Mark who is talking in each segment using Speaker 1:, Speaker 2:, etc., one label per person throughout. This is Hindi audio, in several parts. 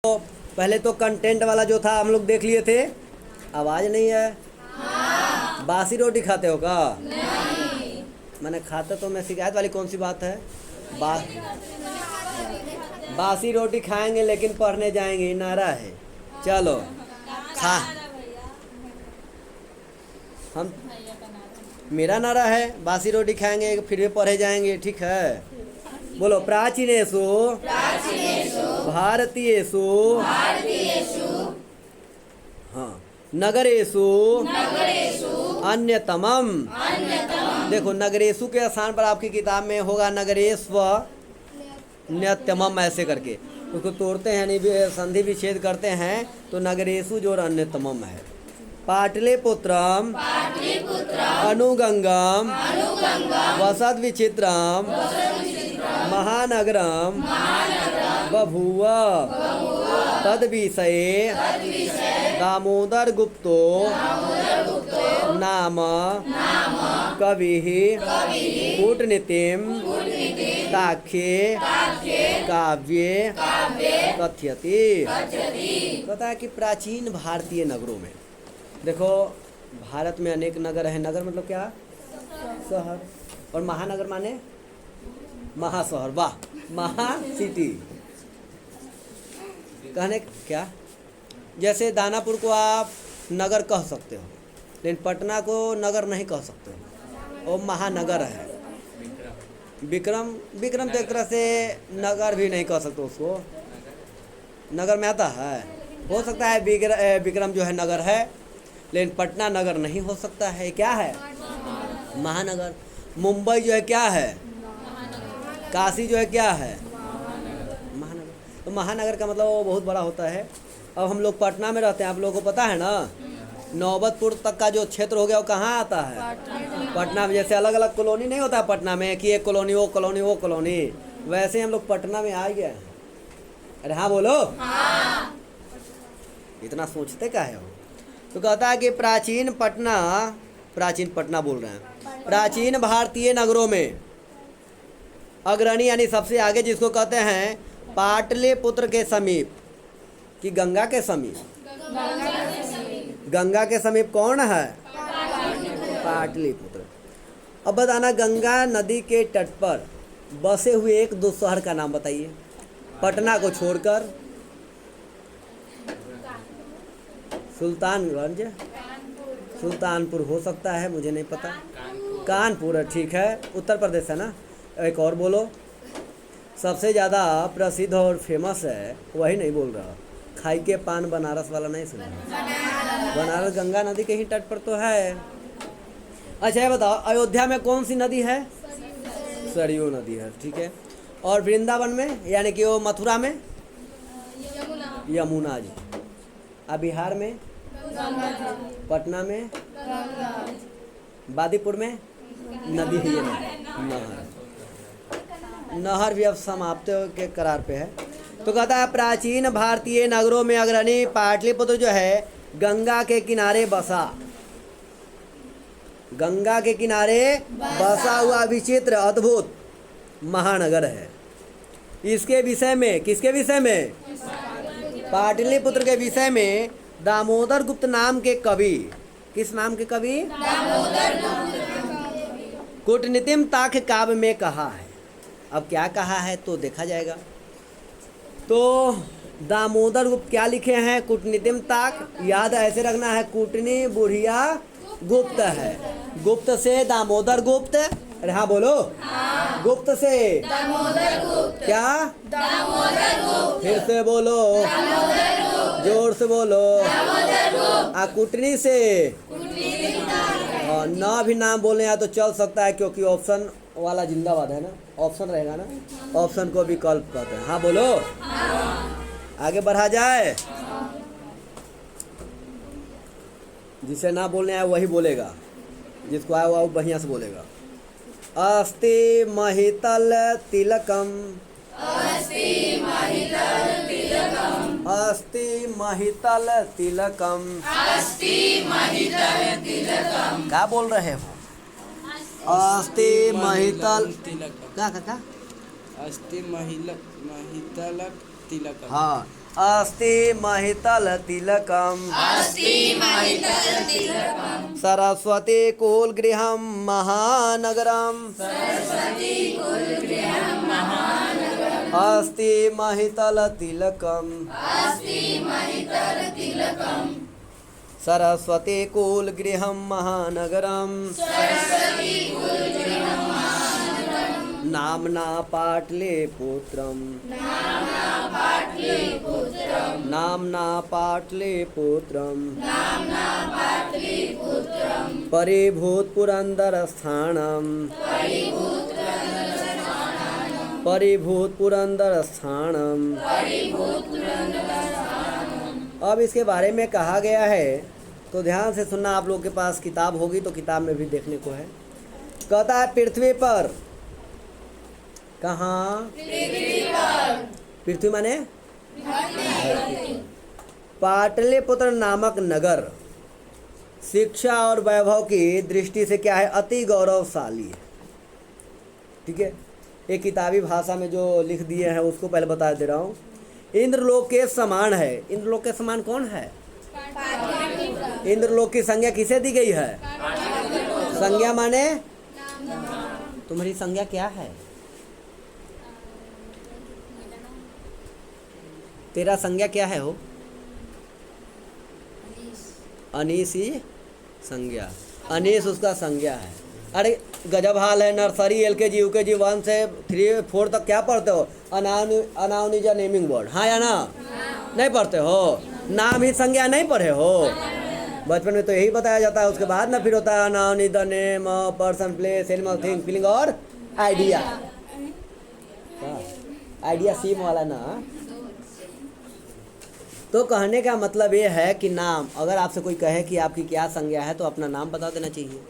Speaker 1: तो पहले तो कंटेंट वाला जो था हम लोग देख लिए थे। आवाज नहीं है। बासी रोटी खाते हो का? नहीं। मैंने खाते तो मैं शिकायत वाली कौन सी बात है? बासी रोटी खाएंगे लेकिन पढ़ने जाएंगे, नारा है। चलो खा। हम मेरा नारा है बासी रोटी खाएंगे फिर भी पढ़े जाएंगे, ठीक है। बोलो प्राचीनेषु भारतीयेषु हाँ नगरेषु अन्यतमम। देखो नगरेषु के स्थान पर आपकी किताब में होगा नगरेश्व न्यतमम, ऐसे करके उसको तोड़ते हैं यानी संधि विच्छेद करते हैं तो नगरेषु जो अन्यतमम है। पाटलिपुत्रम अनुगंगम वसद विचित्रम महानगरम बभूव तद विषये दामोदर गुप्तो नाम कविः कूटनीतिम ताख्ये काव्ये कथयति। कहता है कि प्राचीन भारतीय नगरों में, देखो भारत में अनेक नगर है। नगर मतलब क्या? शहर। और महानगर माने महाशहर। वाह, महा सिटी कहने क्या? जैसे दानापुर को आप नगर कह सकते हो लेकिन पटना को नगर नहीं कह सकते हो, वो महानगर है। विक्रम तो एक तरह से नगर भी नहीं कह सकते उसको, नगर में आता है। हो सकता है विक्रम जो है नगर है लेकिन पटना नगर नहीं हो सकता है। क्या है? महानगर। मुंबई जो है क्या है? काशी जो है क्या है? महानगर। तो महानगर का मतलब वो बहुत बड़ा होता है। अब हम लोग पटना में रहते हैं, आप लोगों को पता है ना, नौबतपुर तक का जो क्षेत्र हो गया वो कहाँ आता है? पटना में। जैसे अलग अलग कॉलोनी नहीं होता है पटना में कि एक कॉलोनी वो कॉलोनी वो कॉलोनी, वैसे हम लोग पटना में आ गए हैं। अरे हाँ बोलो। हाँ। इतना सोचते क्या है वो? तो कहता है कि प्राचीन पटना बोल रहे हैं। प्राचीन भारतीय नगरों में अग्रणी यानी सबसे आगे जिसको कहते हैं पाटलिपुत्र के समीप कि गंगा के समीप। गंगा के समीप कौन है? पाटलिपुत्र। अब बताना गंगा नदी के तट पर बसे हुए एक दो शहर का नाम बताइए पटना को छोड़कर। सुल्तानगंज, सुल्तानपुर हो सकता है, मुझे नहीं पता। कानपुर, ठीक है, उत्तर प्रदेश है ना। एक और बोलो। सबसे ज़्यादा प्रसिद्ध और फेमस है, वही नहीं बोल रहा। खाई के पान बनारस वाला नहीं सुना? बनारस गंगा नदी के ही तट पर तो है। अच्छा ये बताओ अयोध्या में कौन सी नदी है? सरयू नदी है, ठीक है। और वृंदावन में यानी कि वो मथुरा में यमुना जी। अब बिहार में पटना में बादीपुर में नदी ही है, नहर भी अब समाप्त के करार पे है। तो कहता है प्राचीन भारतीय नगरों में अग्रणी पाटलिपुत्र जो है गंगा के किनारे बसा। गंगा के किनारे बसा हुआ विचित्र अद्भुत महानगर है। इसके विषय में, किसके विषय में? पाटलिपुत्र के विषय में दामोदर गुप्त नाम के कवि, किस नाम के कवि? कूटनीतिम ताख्य काव्य में कहा है। अब क्या कहा है तो देखा जाएगा। तो दामोदर गुप्त क्या लिखे हैं? कूटनीतिम ताक, याद ऐसे रखना है, कूटनी बुढ़िया गुप्त है। गुप्त से दामोदर गुप्त। अरे हाँ बोलो। हाँ। गुप्त से दामोदर गुप्त। क्या? दामोदर गुप्त। फिर से बोलो। दामोदर गुप्त। जोर से बोलो। दामोदर गुप्त। कूटनी से ना भी नाम बोलने या तो चल सकता है क्योंकि ऑप्शन वाला जिंदाबाद है ना, ऑप्शन रहेगा ना, ऑप्शन को विकल्प कहते हैं। हाँ बोलो। हाँ। आगे बढ़ा जाए। हाँ। जिसे ना बोलने आया वही बोलेगा, जिसको आया वो बढ़िया से बोलेगा। अस्ति महितल तिलकम, अस्ति महितल तिलकम, अस्ति महितल तिलकम, अस्ति महितल तिलकम। क्या बोल रहे हो? अस्ति महितल तिलकम। क्या? अस्ति महितल तिलकम। हाँ, अस्ति महितल तिलकम् सरस्वती कुल गृहं महानगरम् अस्ति महितल तिलकम् सरस्वती कुल गृहं महानगरम् नामना पाटलिपुत्रम् नामना पाटलिपुत्रम् परिभूत पुरंदरस्थानम् परिभूत पुरंदरस्थानम्। अब इसके बारे में कहा गया है तो ध्यान से सुनना। आप लोगों के पास किताब होगी तो किताब में भी देखने को है। कहता है पृथ्वी पर, कहाँ? पृथ्वी माने पाटलिपुत्र नामक नगर शिक्षा और वैभव की दृष्टि से क्या है? अति गौरवशाली है। ठीक है, एक किताबी भाषा में जो लिख दिए हैं उसको पहले बता दे रहा हूँ। इंद्रलोक के समान है। इंद्रलोक के समान कौन है? इंद्रलोक की संज्ञा किसे दी गई है? संज्ञा माने तुम्हारी संज्ञा क्या है? तेरा संज्ञा क्या है हो? अनीस ही संज्ञा। अनीस उसका संज्ञा है। अरे गजब हाल है। नर्सरी LKG UKG 1 से 3 4 तक क्या पढ़ते हो? अनाउन इज अ नेमिंग वर्ड। हाँ या ना? नहीं पढ़ते हो? नाम ही संज्ञा नहीं पढ़े हो? बचपन में तो यही बताया जाता है। उसके बाद ना फिर होता है अनाउन is the name of person place animal thing feeling और आइडिया। आइडिया सीम वाला ना। तो कहने का मतलब ये है कि नाम, अगर आपसे कोई कहे कि आपकी क्या संज्ञा है तो अपना नाम बता देना चाहिए।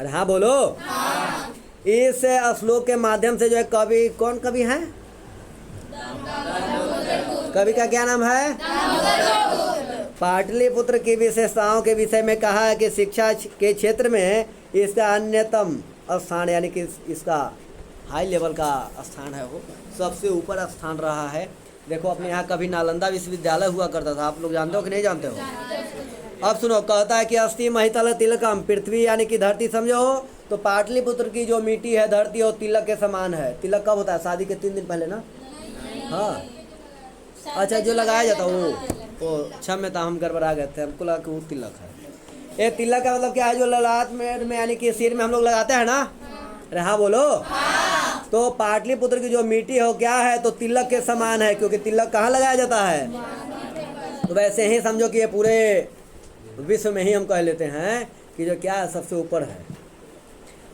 Speaker 1: अरे हाँ बोलो। हाँ। इस श्लोक के माध्यम से जो है कवि, कौन कवि है? कवि का क्या नाम है? पाटलिपुत्र की विशेषताओं के विषय में कहा है कि शिक्षा के क्षेत्र में इसका अन्यतम स्थान, यानी कि इसका हाई लेवल का स्थान है, वो सबसे ऊपर स्थान रहा है। देखो अपने यहाँ कभी नालंदा विश्वविद्यालय हुआ करता था, आप लोग जानते हो कि नहीं जानते हो? अब सुनो, कहता है कि अस्ति महितल तिलकम, पृथ्वी यानी कि धरती समझो तो पाटलिपुत्र की जो मिट्टी है धरती और तिलक के समान है। तिलक कब होता है? शादी के 3 दिन पहले ना। हाँ अच्छा, जो लगाया जाता वो क्षम्यता, हम गड़बड़ा गए थे, हमको लगा कि वो तिलक है। ये तिलक का मतलब क्या है? जो ललाट में यानी कि सिर में हम लोग लगाते हैं ना। अरे हाँ बोलो। हाँ। तो पाटलिपुत्र की जो मिट्टी हो क्या है? तो तिलक के समान है, क्योंकि तिलक कहाँ लगाया जाता है? तो वैसे ही समझो कि ये पूरे विश्व में ही हम कह लेते हैं कि जो क्या है सबसे ऊपर है।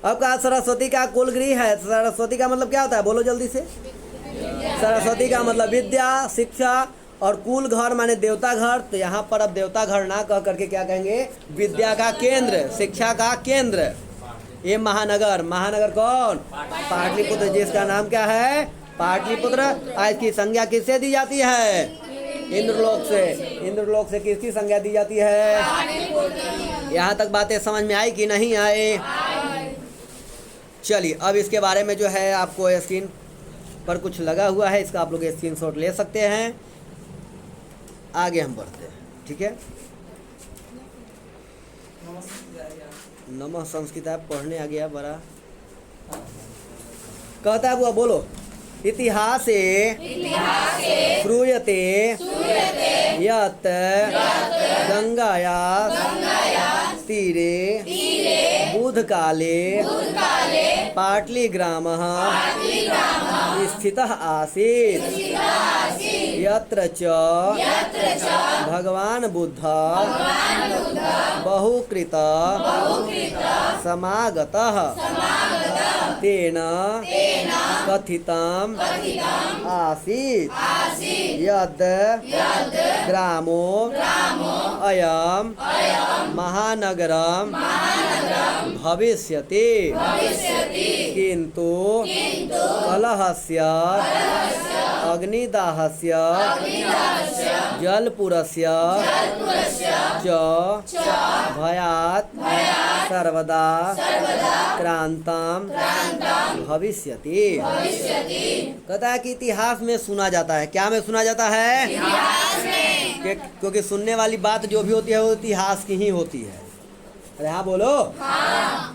Speaker 1: अब कहा सरस्वती का कुल गृह है। सरस्वती का मतलब क्या होता है? बोलो जल्दी से। सरस्वती का मतलब विद्या, शिक्षा और कुल घर माने देवता घर। तो यहाँ पर अब देवता घर ना कह करके क्या कहेंगे? विद्या का केंद्र, शिक्षा का केंद्र। ये महानगर, महानगर कौन? पाटलिपुत्र, जिसका नाम क्या है? पाटलिपुत्र। आज की संज्ञा किससे दी जाती है? इंद्रलोक से। इंद्रलोक से किसकी संज्ञा दी जाती है? यहाँ तक बातें समझ में आई कि नहीं आई? चलिए अब इसके बारे में जो है आपको स्क्रीन पर कुछ लगा हुआ है, इसका आप लोग स्क्रीनशॉट ले सकते हैं। आगे हम बढ़ते हैं। ठीक है, नमः संस्कृत पढ़ने आ गया बड़ा। कहता है वो, बोलो। इतिहासे श्रूयते यत् गंगायाः तीरे बुधकाले पाटलिग्रामः स्थितः आसीत्, यत्र च भगवान बुद्धः बहुकृत समागतः तेन कथितम् आसीत् यद् ग्रामो अयं महानगरं भविष्यति, किन्तु कलहस्य अग्निदाहस्य जलपुरस्य च भयात् सर्वदा क्रांताम भविष्यति। कहता है कि इतिहास में सुना जाता है। क्या में सुना जाता है? क्योंकि सुनने वाली बात जो भी होती है वो इतिहास की ही होती है। अरे हाँ बोलो।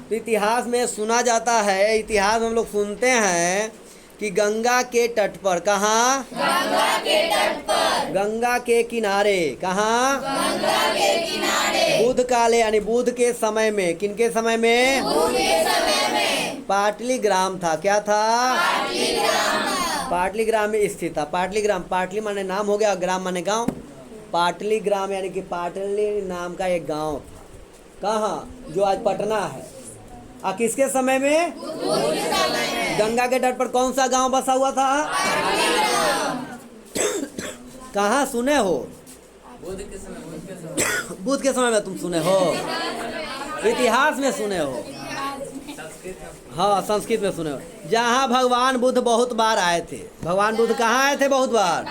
Speaker 1: तो इतिहास में सुना जाता है, इतिहास हम लोग सुनते हैं कि गंगा के तट पर, कहाँ? गंगा के तट पर, गंगा के किनारे, कहाँ? गंगा के किनारे, बुध काले यानी बुध के समय में, किनके समय में? बुध के समय में पाटली ग्राम था। क्या था? पाटली ग्राम में स्थित था। पाटली ग्राम, पाटली माने नाम हो गया, ग्राम माने गांव। पाटली ग्राम यानी कि पाटली नाम का एक गांव था। कहाँ? जो आज पटना है। किसके समय में? गंगा के तट पर कौन सा गांव बसा हुआ था? कहाँ सुने हो? बुध के समय में तुम सुने हो? इतिहास में सुने हो? हाँ, संस्कृत में सुने हो। जहाँ भगवान बुद्ध बहुत बार आए थे। भगवान बुद्ध कहाँ आए थे बहुत बार?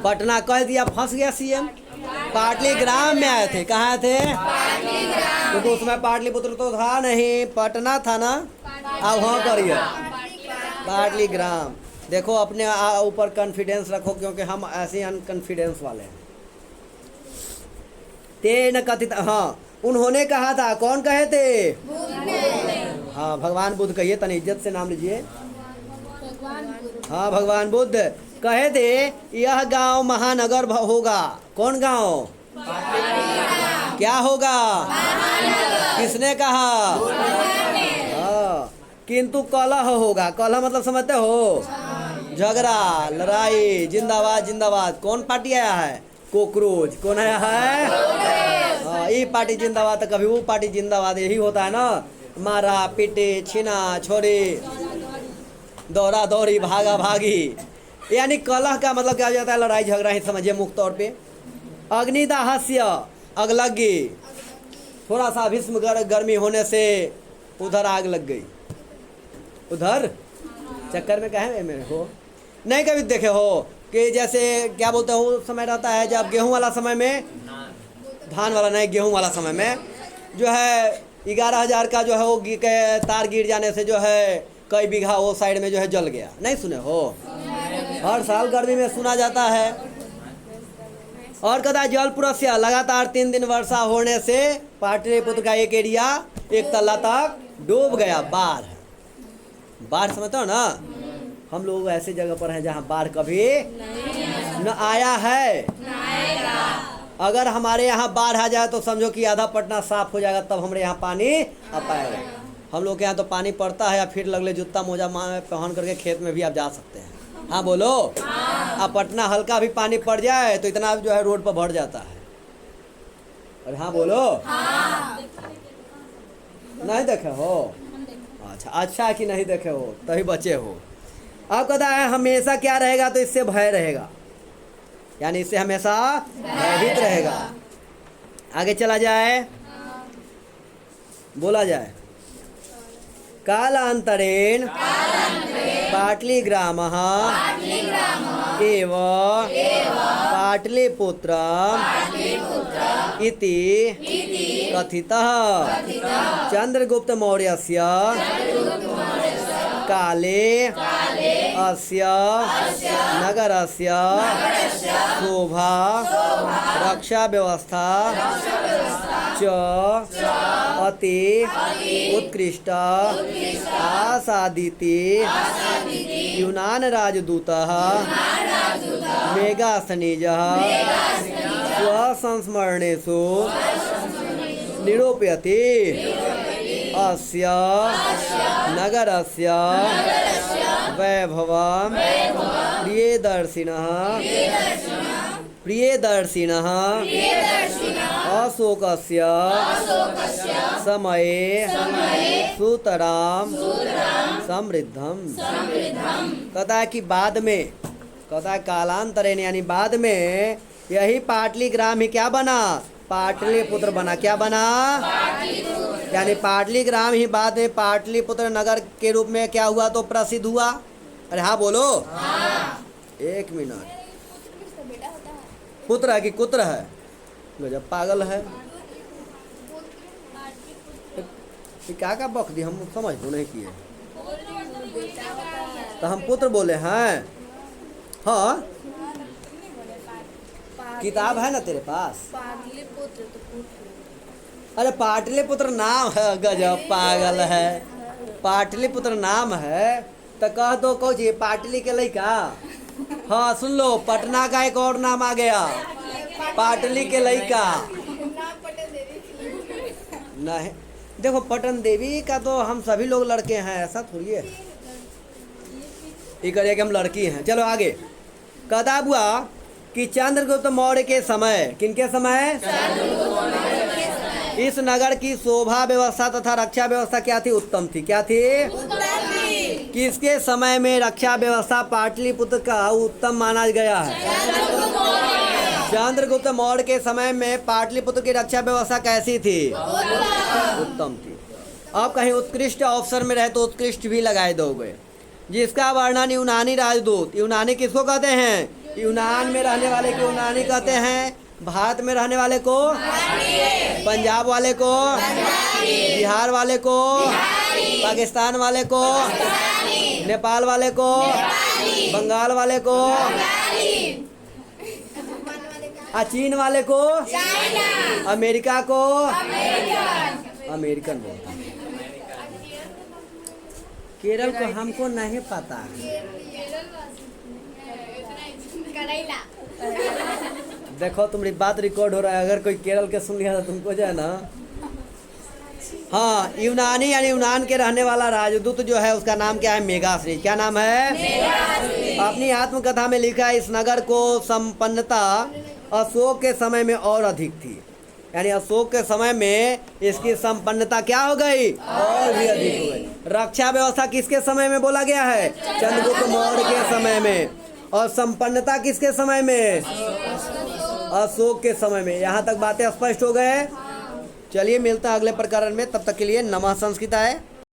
Speaker 1: पटना। कह दिया, फंस गया सीएम। पाटली ग्राम में आए थे। कहाँ आए थे? क्योंकि तो उसमें पाटलिपुत्र तो था नहीं, पटना था ना। अब वहाँ पर ही पाटली ग्राम। देखो अपने ऊपर कॉन्फिडेंस रखो, क्योंकि हम ऐसे अनकॉन्फिडेंस वाले हैं। तेन कथित, हाँ उन्होंने कहा था। कौन कहे थे? हाँ भगवान बुद्ध कहिए, तनी इज्जत से नाम लीजिए। हाँ भगवान बुद्ध कहे थे यह गांव महानगर होगा। कौन गांव? क्या होगा? किसने कहा? हाँ, किंतु कलह होगा। कलह मतलब समझते हो? झगड़ा, लड़ाई। जिंदाबाद जिंदाबाद। कौन पार्टी आया है? कॉकरोच। कौन आया है? हाँ, ये पार्टी जिंदाबाद, तो कभी वो पार्टी जिंदाबाद। यही होता है ना, मारा पीटे, छीना छोड़ी, दौड़ा दौड़ी, भागा भागी। यानी कलह का मतलब क्या हो जाता है? लड़ाई झगड़ा ही समझिए मुख्य तौर पे। अग्निदाहस्य, आग लग गई। थोड़ा सा भीष्म गर्मी होने से उधर आग लग गई। उधर चक्कर में कहे मेरे हो नहीं कभी देखे हो कि जैसे क्या बोलते हो समय रहता है जब गेहूं वाला समय में, धान वाला नहीं, गेहूं वाला समय में जो है 11,000 का जो है वो तार गिर जाने से जो है कई बीघा वो साइड में जो है जल गया। नहीं सुने हो? हर साल गर्मी में सुना जाता है। और कदा जलपुरस्य, लगातार 3 दिन वर्षा होने से पाटलिपुत्र का एक एरिया 1 तल्ला तक डूब गया। बाढ़ समझते हो ना? हम लोग ऐसे जगह पर हैं जहाँ बाढ़ कभी न आया है। अगर हमारे यहाँ बाढ़ आ जाए तो समझो कि आधा पटना साफ हो जाएगा, तब हमारे यहाँ पानी आ पाएगा। हम लोग के यहाँ तो पानी पड़ता है या फिर लगले जूता मोजा पहन करके खेत में भी आप जा सकते हैं। हाँ बोलो। अब पटना हल्का भी पानी पड़ जाए तो इतना जो है रोड पर भर जाता है। और हाँ बोलो। नहीं देखे हो? अच्छा कि नहीं देखे हो तभी बचे हो। अब कहता है हमेशा क्या रहेगा? तो इससे भय रहेगा, यानी इससे हमेशा भयभीत रहेगा। आगे चला जाए, बोला जाए। कालांतरेण पाटलीग्रामः एव पाटलिपुत्रम् इति कथितः चंद्रगुप्त मौर्यस्य काले अस्य नगरस्य शोभा रक्षा व्यवस्था च अति उत्कृष्ट आसादिति यूनान राजदूतः मेगास्थनीजः स्वसंस्मरणेषु निरूपयति। अस्य नगरस्य वैभवं प्रियदर्शिनः अशोकस्य समये सुतरां समृद्धम। कहता है कि बाद में, कहता है कालांतरेण यानी बाद में यही पाटली ग्राम ही क्या बना? पाटलिपुत्र बना। क्या बना? यानी पाटली ग्राम ही बाद में पाटलिपुत्र नगर के रूप में क्या हुआ? तो प्रसिद्ध हुआ। अरे हाँ बोलो। एक मिनट, पुत्र है कि कुत्र है? गजब पागल है। ये क्या बक दी, हम समझ तो नहीं किए। तो हम पुत्र बोले हैं। हाँ, किताब है ना तेरे पास? अरे पाटलिपुत्र नाम है। गजब पागल है। पाटलिपुत्र नाम है तो कह दो कहो जी पाटली के लइका। हाँ सुन लो, पटना का एक और नाम आ गया, पाटली के लइका। नहीं देखो, पटन देवी का तो हम सभी लोग लड़के हैं, ऐसा थोड़ी है। ये करिए कि हम लड़की हैं। चलो आगे। कदा हुआ कि चंद्रगुप्त मौर्य के समय, किनके समय? इस नगर की शोभा व्यवस्था तथा रक्षा व्यवस्था क्या थी? उत्तम थी। क्या थी? किसके समय में रक्षा व्यवस्था पाटलिपुत्र का उत्तम माना गया है? चंद्रगुप्त मौर्य के समय में पाटलिपुत्र की रक्षा व्यवस्था कैसी थी? उत्तम थी। अब कहीं उत्कृष्ट अवसर में रहे तो उत्कृष्ट भी लगाए दोगे। जिसका वर्णन यूनानी राजदूत, यूनानी किसको कहते हैं? यूनान में रहने वाले को यूनानी कहते हैं। भारत में रहने वाले को पंजाब वाले को, बिहार वाले को, पाकिस्तान वाले को, नेपाल वाले को, बंगाल वाले को, चीन वाले को, अमेरिका को, अमेरिकन बोलता है। केरल को हमको नहीं पता है। देखो तुम्हारी बात रिकॉर्ड हो रहा है, अगर कोई केरल के सुन लिया तो तुमको जो है ना। हाँ, यूनानी यानी यूनान के रहने वाला राजदूत जो है उसका नाम क्या है? मेगाश्री। क्या नाम है? अपनी आत्मकथा में लिखा है, इस नगर को संपन्नता अशोक के समय में और अधिक थी। यानी अशोक के समय में इसकी संपन्नता क्या हो गई? और भी अधिक हो गई। रक्षा व्यवस्था किसके समय में बोला गया है? चंद्रगुप्त मौर्य के समय में। और संपन्नता किसके समय में? अशोक के समय में। यहाँ तक बातें स्पष्ट हो गए। चलिए मिलता है अगले प्रकरण में, तब तक के लिए नमः संस्कृताय।